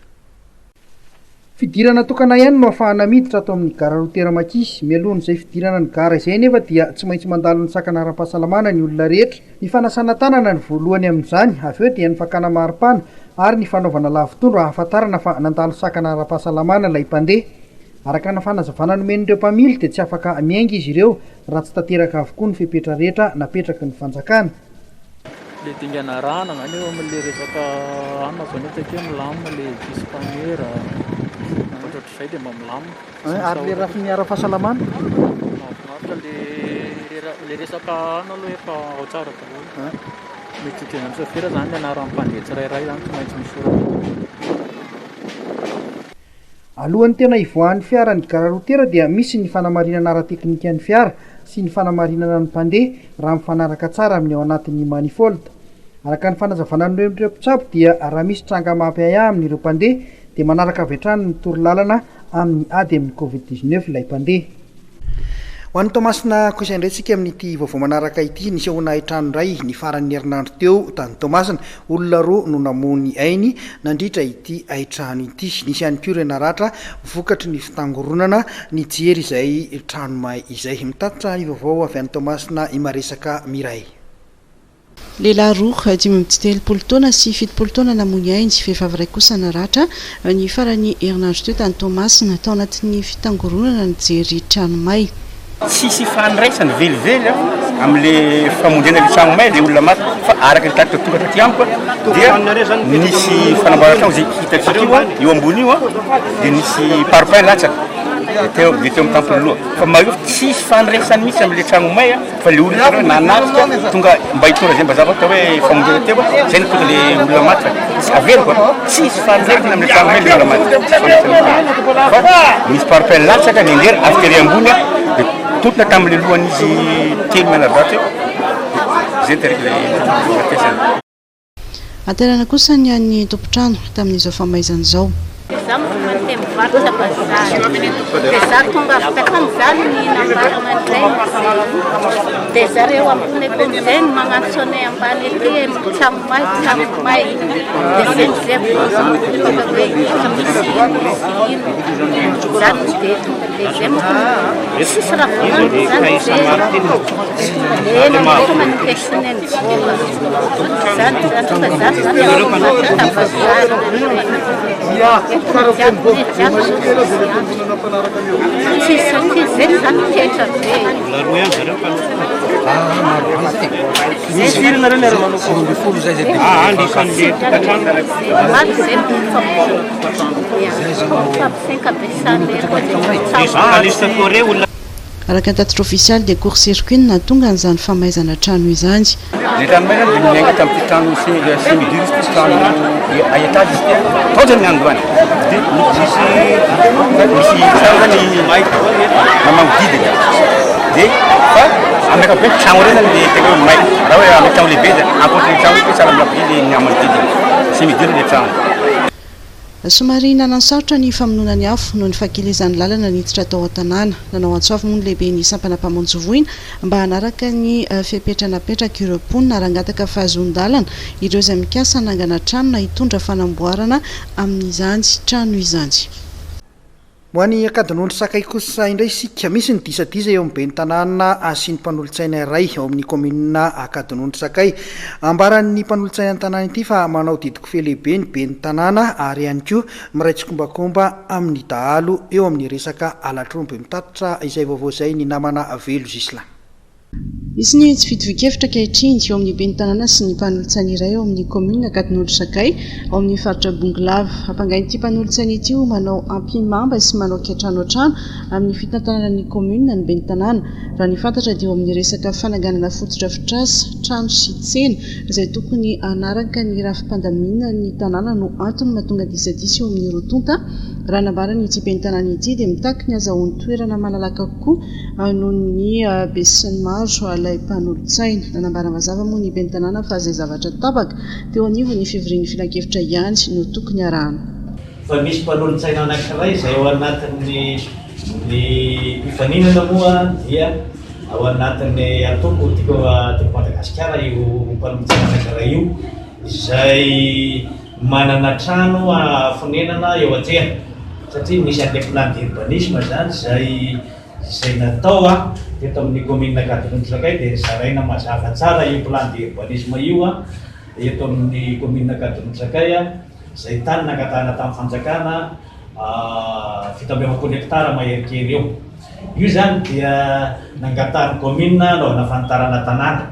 Fidirana tokana ihany no ahafahana miditra ato amin'ny gara roa Teramaki. Mialohan' izay fidirana ny gara izay nefa dia tsy maintsy mandalo ny sakana ara-pahasalamana ny olona rehetra. Ny fanasana tanana ny voalohany amin'izany, avy eo dia ny fakana maripana ary ny fanaovana lavitondro ahafantarana fa nandalo sakana ara-pahasalamana ilay mpandeha. Araka ny fanazavana nomen'ireo mpamily dia tsy afaka miainga izy ireo raha tsy tanteraka avokoa ny fepetra rehetra napetraky ny fanjakana. Le dingana rano eo amin'le resaka anona zao ny take milamina le dispaniera ohatr'izay dia mba milamina. Ary le rafiny ara-pahasalamana? Mahafinaritra le resaka anona aloha efa ao tsara daholo. Mety tena misafira zany anaran'ny mpandeha tsirairay zany tsy maintsy misoratra. Alohan'ny tena ivoahan'ny fiara ny gara roa tera dia misy ny fanamarinana ara-teknika ny fiara sy ny fanamarinana ny mpandeha raha mifanaraka tsara amin'ny ao anatin'ny manifold. Araka ny fanazavana n'ireo mpitsabo dia raha misy tranga mampiaya amin'ireo mpandeha dia manaraka avy hatrany ny torolalana amin'ny ady amin'ny Covid-19 ilay mpandeha. Ho an'ny Tomasina kosa indretsika amin'ity vaovao manaraka ity nisehoana trano iray ny faran'ny herinandro teo tany Tomasina olona roa no namony ainy nandritra ity aitrano ity. Nisy ihany koa ireo naratra vokatry ny fitangoronana nijery izay trano may izay. Mitatitra ny vaovao avy an'ny Tomasina Imaresaka Miray. Lehilahy roa 5 taona sy 7 taona namony ainy vehivavy iray kosa naratra ny faran'ny herinandro teo tany Tomasina tao anatin'ny fitangoronana nijery trano may. Sisy fandraisany velively amin'le famondena le trano may le olona maty fa araka ny tatitra tokatra ty amiko dia nisy fanamboaran-trano zay hitatsika io ambony io dia nisy parpaing latsaka teo amin'ny tampony fa maio tsisy fandraisany mihitsy amin'le trano may fa le olona reo nanatrika tonga mba hitongra zay mba zava atao hoe famondena teo zay nitonga le olona maty fa avery koa tsisy fandraisany amin'le trano may le olona maty fa misy parpaing latsaka le ndera aftery ambony totona tamin'le lohan'izy telo manaraka teo zay tereky le aterana kosa ny an'ny tompotrano tamin'izao famaizana izao. Zaho mandeha mivarotra bazary dia zaho tonga afaka amin'izany ny nambaramandray dia zareo amponeko amin'izay no magnantsonay ambany ety trano may dia zay mizay tonga hoe efa misy ino zany dia tonga dia zay moa sisy raha volany zany dia tonga ny questionné ny vola zany tonga zany amata bazary araka ny tatitra ofisialy dia cour circuit na tonga n'izany famaizana trano izany. Le trano may zany dia miainga tamin'ity trano semi-duriste misy trano aétage izy tia taotrany androany dia misy trano zany mamanodidina dia fa amin'ny ankapobeny trano reny zany dia tena hoe may raha hoe amin'ny trano lehibe zany ankoatra ny trano hoe tsara miampody le amanodidina semi-duriste le trano. Somary nanansarotra ny famononany afo no ny fakilizan'ny lalana niditra tao an-tanàna. Nanao antsoavy moa ny lehibe ny sampana mpamonjy mba hanaraka ny fepetranapetraka ireo mponina harangataka fahazon-dalana ireo izay mikasa nangana trano na hitondra fanamboarana amin'izany trano izany. ho any akadin'ondry sakay kosa indray sika misy ny disadiza eo ambe ny tanàna sy ny mpanolotsaina iray ao amin'ny commune akadin'ondry sakay ambaran'ny mpanolotsaina ny tanàna ity fa manao didiko felehibe ny be ny tanàna ary ihany koa miraitsykombakomba amin'ny dahalo eo amin'ny resaka alatromby mitatotra izay vaovao zay ny namana velo zisla isy ny tsy fitovikevitra ankehitriny eo amin'ny ben'ny tanàna sy ny mpanolotsaina iray eo amin'ny commune akadin'ondry sakay ao amin'ny faritra Bonglava hampangain'ity mpanolotsaina ity ho manao ampimamba sy manao ankehitrano an-trano amin'ny fitantanana ny commune ny ben'ny tanàna raha ny fantatra dia eo amin'ny resaka fananganana fotodrafitrasa trano sy tsena izay tokony anaraka ny rafim-pandamina ny tanàna no antony mahatonga disadisa eo amin'ny rotonta raha nambarany ity ben'ny tanàna ity dia mitaky ny azahoan'ny toerana malalaka kokoa noho ny besin'ny maro alay mpanolotsaina nanambara mazava moa ny ben'ny tanàna fa zay zavatra tabaka teo anivo ny fivorian'ny filan-kevitra ihany no tokony arahana fa misy mpanolotsaina anankiray izay ao anatin'ny fifaninana moa dia ao anatin'ny atoko tiko Madagasikara io mpanolotsaina anankiray io izay manana trano fonenana eo an-tsena satria misy an'ilay plan d'urbanisme zany izay natao teto amin'ny commune akadin'ondry sakay dia zaraina mazava tsara io plan d'urbanisme io eto amin'ny commune akadin'ondry sakay izay tany nangatahana tamin'ny fanjakana fito amby efapolo hektara maherikely eo io zany dia nangatahany commune anaovana fanitarana tanàna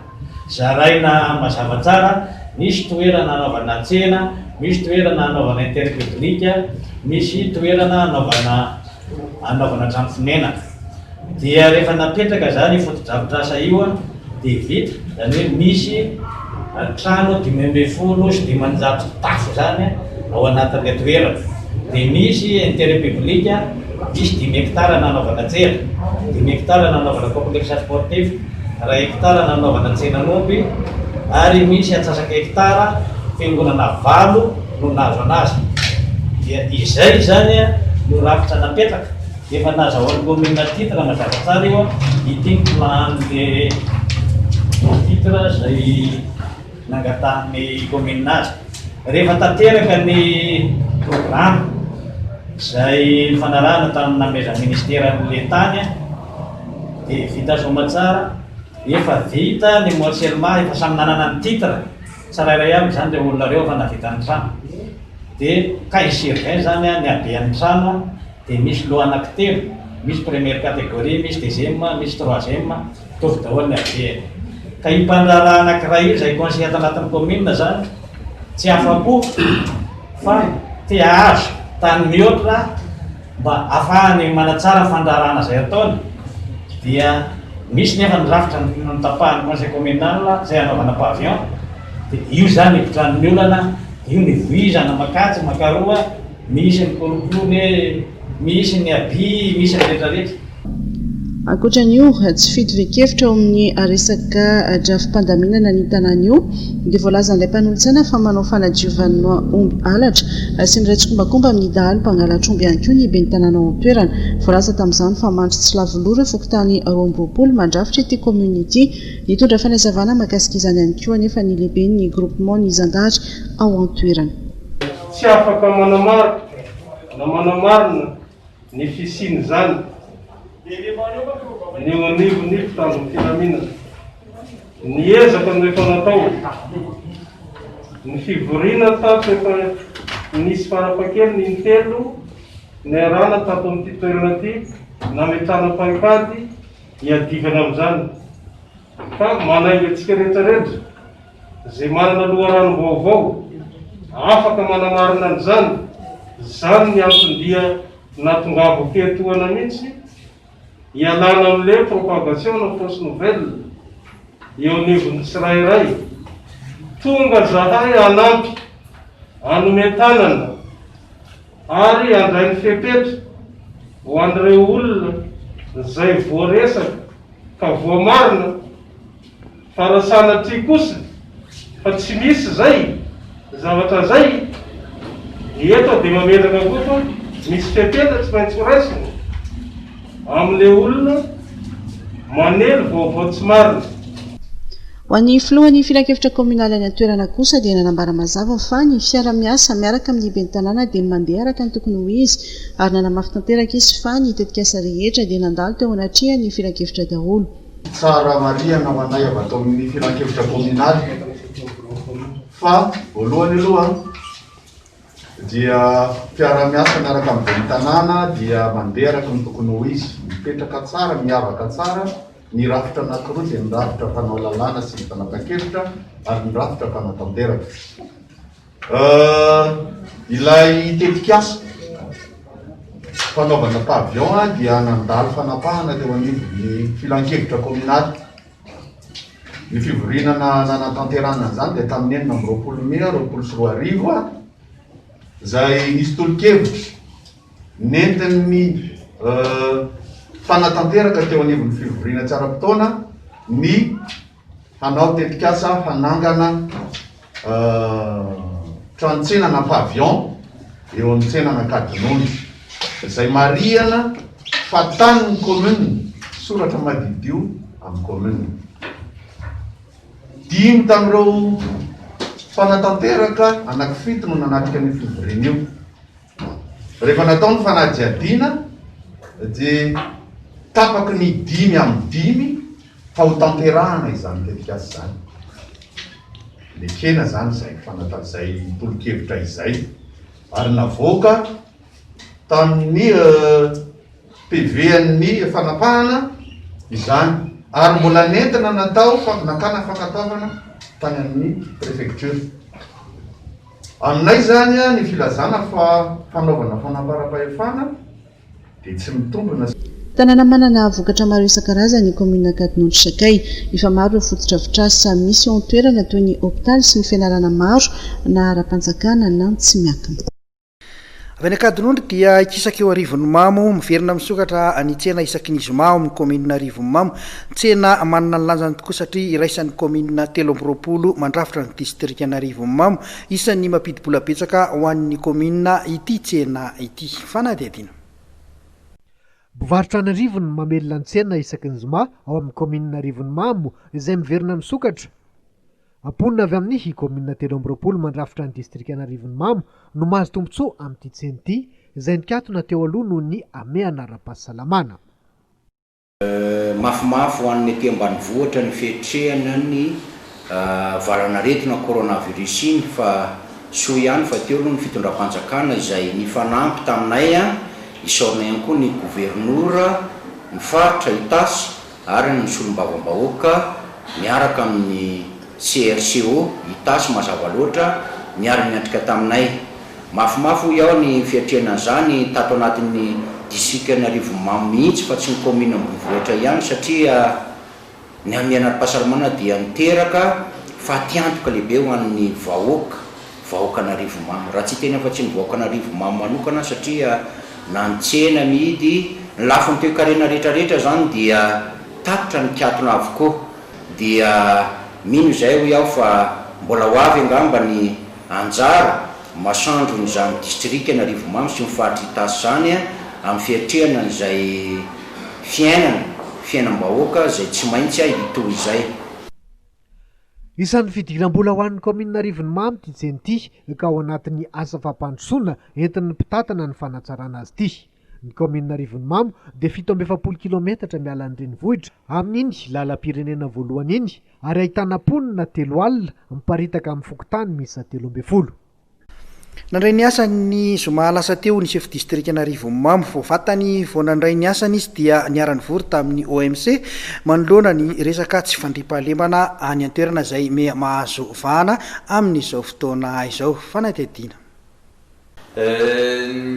zaraina mazava tsara misy toerana anaovana tsena misy toerana anaovana intérêt public misy toerana anaovana trano fonenana dia rehefa napetraka zany fotodrafitrasa io dia vita zany hoe misy trano 500 sy 500 tafo zany ao anatin'ilay toerana dia misy intérêt public misy 10 hektara nanaovana tsena 10 hektara nanaovana complexe sportif 1 hektara nanaovana tsenan'omby ary misy atsasaka hektara fiangonana 5 no nazo anazy dia izay zany no rafitra napetraka efa nazahoan'ny commune titre mazava tsara io ity plan de titre zay nangatahan'ny commune azy rehefa tanteraka ny programme zay fanarahana tamin'ny namezan'ny ministère an'le tany dia vita soma tsara efa vita ny morcellement efa samy nanana ny titre tsarairay aby zany le olona reo fa navita ny trano dia kaisirvin zany ny abean'ny trano dia misy loha anankitelo misy première catégorie misy deuxième misy troisième tovy daholo ny abeany ka impandraraha anankiray io zay conseil ato anatin'ny commune zany tsy afa-po fa tia azo tany mihoatra mba ahafahany manatsara fandrarahana zay ataony dia misy nefa ny rafitra notapahany conseil communal zay anaovana pavillon dia io zany ipitran'ny olana io ny voizana makatsy makaroa misy ny kolokololy misy ny aby misy ny rehetrarehetra ankoatran'io tsy fitovekevitra ao amin'ny resaka drafim-pandaminana ny tanàna io dia voalazan'ilay mpanolotsaina fa manao fanadiovana omby alatra sy miraitsykombakomba amin'ny dahalo mpangalatra omby ihany koa ny ben'ny tanàna ao an-toerana voalaza tamin'izany fa mandry tsy lavolora fokotany 2020 mandrafitra ity commune ity nitondra fanazavana makasikizany ihany koa anefa ny lehibe ny groupement ny zandary ao an-toerana tsy afaka manamarina ny fisiny zany ny anivony mpitandro filaminana ny ezaka rehefa natao ny fivoriana tato efa nisy farapakely ny intelo ny arana tato amin'ity toerana ty nametrana paikady hiadivana amin'izany fa manainga antsika rehetrarehetra zay manana loharano vaovao afaka manamarina an'izany zany ny antondia natongavo ketohana mihitsy hialana amin'le propagation na fausse nouvelle eo anivon'ny tsirairay tonga zahay anampy anome tanana ary andray ny fepetra ho an'ireo olona zay voaresaka ka voamarina farasana ty kosa fa tsy misy zay zavatra zay eto dia mamelaka koa fa misy fepetra tsy maintsy horaisina amin'le olona manelo vaovao tsy marina ho an'ny filohan'ny filan-kevitra kominaly any an-toerana kosa dia nanambara mazava fa ny fiara-miasa miaraka amin'ny ben'ny tanàna dia mandeha araka ny tokony ho izy ary nanamafy tanteraka izy fa ny tetikasa rehetra dia nandalo teo anatria ny filan-kevitra daholo. Tsara marihana ho anay avy atao amin'ny filan-kevitra kominaly fa voalohany aloha dia fiara-miasa miaraka amin'ny ben'ny tanàna dia mandeha araka ny tokony ho izy, mipetraka tsara, miavaka tsara. Ny rafitra anankiroa dia ny rafitra mpanao lalàna sy ny fanapa-kevitra ary ny rafitra fanatanteraka. Ilay tetikasa fanaovana pavillon dia nandalo fanapahana teo anivon'ny filan-kevitra kominaly. Ny fivorinana nanatanterana zany dia tamin'ny 20 May 2024 izay nisy tolo-kevitra nentin'ny fanatanteraka teo anivon'ny fivoriana tsara-potoana ny hanao tetikasa hanangana tranotsenana pavillon eo amin'ny tsenana Kadinondy izay marihana fa tanin'ny commune soratra madidio amin'ny commune. 5 tamin'ireo fanatanteraka anankifito no nanatrika ny fivoriana io. Rehefa natao ny fanadihadiana dia tapaky ny 5 fa ho tanterahana izany tetikasa zany. Lekena zany zay fanatazay tolo-kevitra izay ary navoaka tamin'ny PV-n'ny fanapahana izany ary mbola nentina natao nakana fankatavana tany amin'ny préfecture. Aminay zany ny filazana fa fanaovana fanambaram-pahefana dia tsy mitombona. Tanàna manana vokatra maro isan-karazany komina Kadinondy sakay, efa maro ireo fotodrafitrasa misy eo an-toerana toy ny hôpitaly sy ny fianarana maro na ara-panjakana na tsy miakina. Avy any Kadinondy dia ikisaka eo Arivonimamo miverina misokatra ny tsena isaky ny zoma amin'ny komina Arivonimamo, tsena manana ny lanjany tokoa satria iraisan'ny komina 13 mandrafitra ny distrikana Arivonimamo, isan'ny mampidi-bola betsaka ho an'ny komina ity tsena ity. Fanadihadiana. Mpivarotra an'Arivo no mamelona ny tsena isaky ny zoma ao amin'ny komina Arivonimamo izay miverina misokatra. Amponina avy amin'ny komina 13 mandrafitra ny distrikana Arivonimamo no mahazo tombontsoa amin'ity tsena ity izay nikatona teo aloha noho ny ame anara-pahasalamana. Mafimafy ho an'ny aty ambanivohitra ny fehitrehana ny valan'aretina coronavirus iny fa soa ihany fa teo aloha ny fitondram-panjakana izay nifanampy taminay isaorina ihany koa ny gouvernoura, ny faritra itasy ary ny solombavam-bahoaka miaraka amin'ny CRCO itasy mazava loatra miary miatrika taminay. Mafimafy iaho ny fiatrehana zany tato anatin'ny distrikana Arivonimamo mihitsy fa tsy ny komina ambonivohitra ihany satria ny amianara-pahasalamana dia niteraka fa tiantoka lehibe ho an'ny vahoakan'Arivonimamo. Raha tsy teny fa tsy ny vahoakan'Arivonimamo manokana satria na ny tsena mihidy ny lafiny toe-karena rehetrarehetra zany dia tapitra ny kiatona avokoa. Dia mino izay ho iaho fa mbola ho avy angamba ny anjara masandro nyzany distrikana Arivonimamo sy ny faritra itasy zany amin'ny fiatrehana n'izay fiainam-bahoaka izay tsy maintsy hitohy izay. Isan'ny fidiram-bola ho an'ny komina Arivonimamo ity tsena ity ka ao anatin'ny asa fampandrosoana entin'ny mpitatana ny fanatsarana azy ity. Ny komina Arivonimamo dia 720 kilometatra miala ny renivohitra amin'iny lalam-pirenena voalohany iny ary ahitana ponina 3 alina miparitaka amin'ny fokontany miisa 13. Nandray ny asany zoma lasa teo ny chef distrikana Arivonimamo voavatany vao nandray ny asany izy dia niarany vory tamin'ny OMC manoloana ny resaka tsy fandriam-pahalemana any an-toerana izay mahazo vahana amin'izao fotoana izao. Fanadihadiana.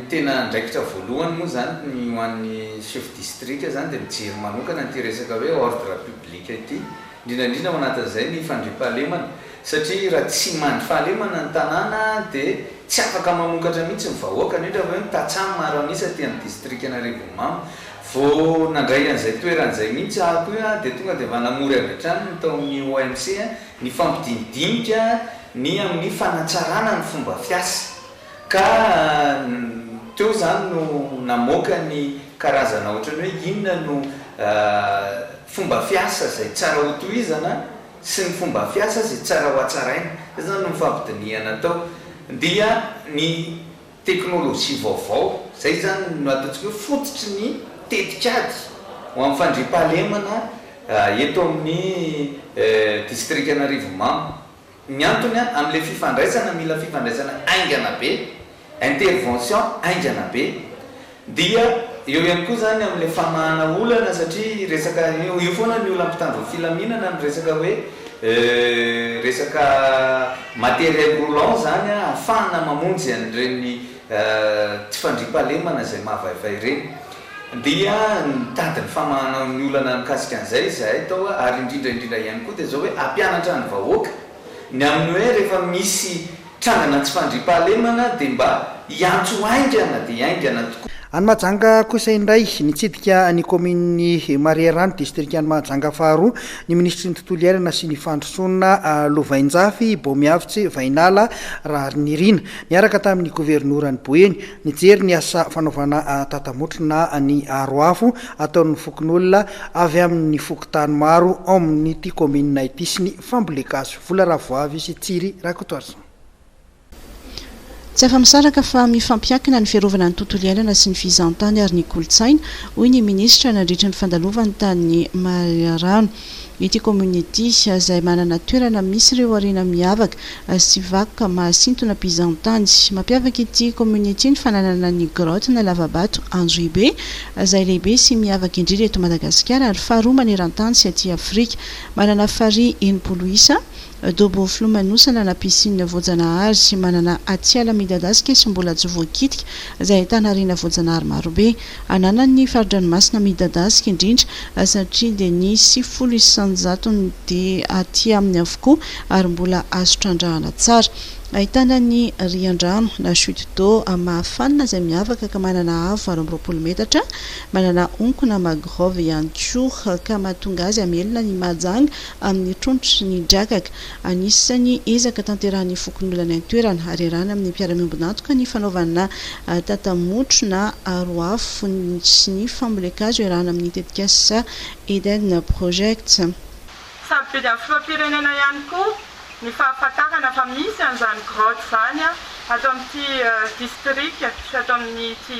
Tena ndraikitra voalohany moa zany ny ho an'ny chef district zany dia mijery manokana ny resaka hoe ordre public ity, indrindrandrindra manatin'izay ny fandriam-pahalemana satria raha tsy mandry fahalemana ny tanàna dia tsy afaka mamokatra mihitsy ny vahoaka netra hoe mitatsaha maro anisa aty amin'ny distrikana Arivonimamo. Vao nandray an'izay toeran'izay mihitsy ahako io dia tonga dia manamory avy hatrany tao amin'ny OMC ny fampidinidinika ny amin'ny fanatsarana ny fomba fiasa. Ka teo zany no namoaka ny karazana ohatrany hoe inona no fomba fiasa izay tsara hotohizana sy ny fomba fiasa zay tsara ho atsaraina zany no mifampidiniana atao dia ny teknôlôjia vaovao zay zany no ataontsika hoe fototry ny tetikady ho amin'ny fandriampahalemana eto amin'ny district Anarivomamo. Ny antony amin'ilay fifandraisana mila fifandraisana aingana be, intervention aingana be, dia eo ihany koa zany amin'ilay famahana olana satria resaka io foana ny olona mpitandro filaminana ny resaka hoe resaka matériel roulant zany ahafahana mamonjy an'ireny tsy fandriampahalemana zay mahavaivay ireny. Dia nitady ny famahana ny olana mikasika an'izay zahay tao ary indrindra ihany koa dia zao hoe ampianatra ny vahoaka ny amin'ny hoe rehefa misy trangana tsy fandriampahalemana dia mba hiantso aingana dia aingana tokoa. Any Mahajanga kosa indray nitsidika ny commune Marierano district any Mahajanga faharoa ny ministry ny tontolo iainana sy ny fandrosoana Lovainjafy Bomiavitsy Vainala Rarinirina niaraka tamin'ny gouverneur ny Boeny nijery ny asa fanaovana tatamotrona ny aroafo ataon'ny fokon'olona avy amin'ny fokotany maro ao amin'ity commune ity sy ny fambolekazo vola ravoavy sy tsiry rakotoarza. Tsy afa-misaraka fa mifampiankina ny fiarovana ny tontolo iainana sy ny fizahantany ary ny kolontsaina hoy ny ministra nandritra ny fandalovany tany Mariarano. Ity community izay manana toerana misy ireo arena miavaka sy vakoka mahasintona mpizahantany. Mampiavaka ity community ny fananana ny grotte na lavabato Anjoibe izay lehibe sy miavaka indrindra eto Madagasikara ary faharoa maneran-tany sy aty Afrika. Manana farihy 80 dobo filomanosana na piscine voajanahary sy manana atiala midadasika sy mbola tsy voakitika izay ahitana arena voajanahary marobe. Ananan'ny faridranomasina midadasika indrindra satria dia ny 700 dia aty amin'ny avokoa ary mbola azo trandrahana tsara. Ahitana ny riandrano na chute d'eau mahafanina izay miavaka ka manana avo 20 metatra, manana onkona mangrove ihany koa ka mahatonga azy amelona ny Mahajanga amin'ny trondro ny drakaka. Anisany ezaka tanterahan'ny fokon'olona ny toerana ary arahana amin'ny mpiara-miombonantoka ny fanaovana tatamotro na aroafo sy ny fambolekazo arahana amin'ny tetikasa Eden Project. Saby be filoam-pirenena ihany koa ny fahafantarana fa misy an'izany grotte zany ato amin'ity district sy ato amin'ity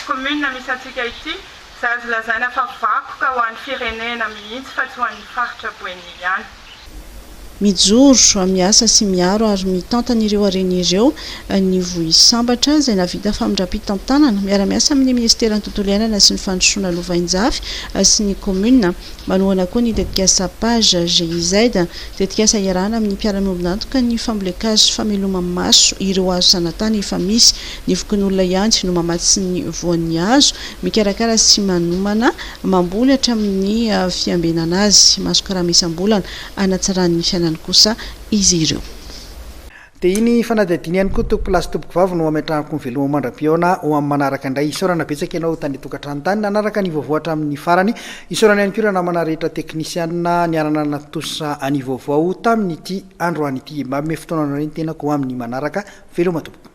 commune misy antsika ity izay azo lazaina fa vakoka ho an'ny firenena mihitsy fa tsy ho an'ny faritra Boeny ihany. Mijoro miasa sy miaro ary mitantan'ireo aren'ireo ny vohisambatra izay navita famindrapitantanana miara-miasa amin'ny ministera ny tontolo iainana sy ny fandrosoana Lovainjafy sy ny commune. Manohana koa ny tetikasa page GIZ tetikasa iarahana amin'ny mpiara-miombonantoka ny fambolekazo fameloma maso ireo azo sanatany efa misy ny fokon'olona ihany no mamatsy ny voan'ny hazo mikarakara sy manomana mamboly hatramin'ny fiambenana azy maso karaha misy-bolana anatsaran'ny fiainana kosa izy ireo. Dia iny fanadihadiana ihany koa tompolasy tompoko vavy no ametrahako ny veloma mandram-piona ho amin'ny manaraka indray isaorana betsaka ianao tany tokantrano tany nanaraka ny vaovao hatramin'ny farany isaorana ihany koa namana rehetra teknisianina niarana natosa any vaovao tamin'ity androany ity mba me fotoana ireny tenako ho amin'ny manaraka veloma tompoko.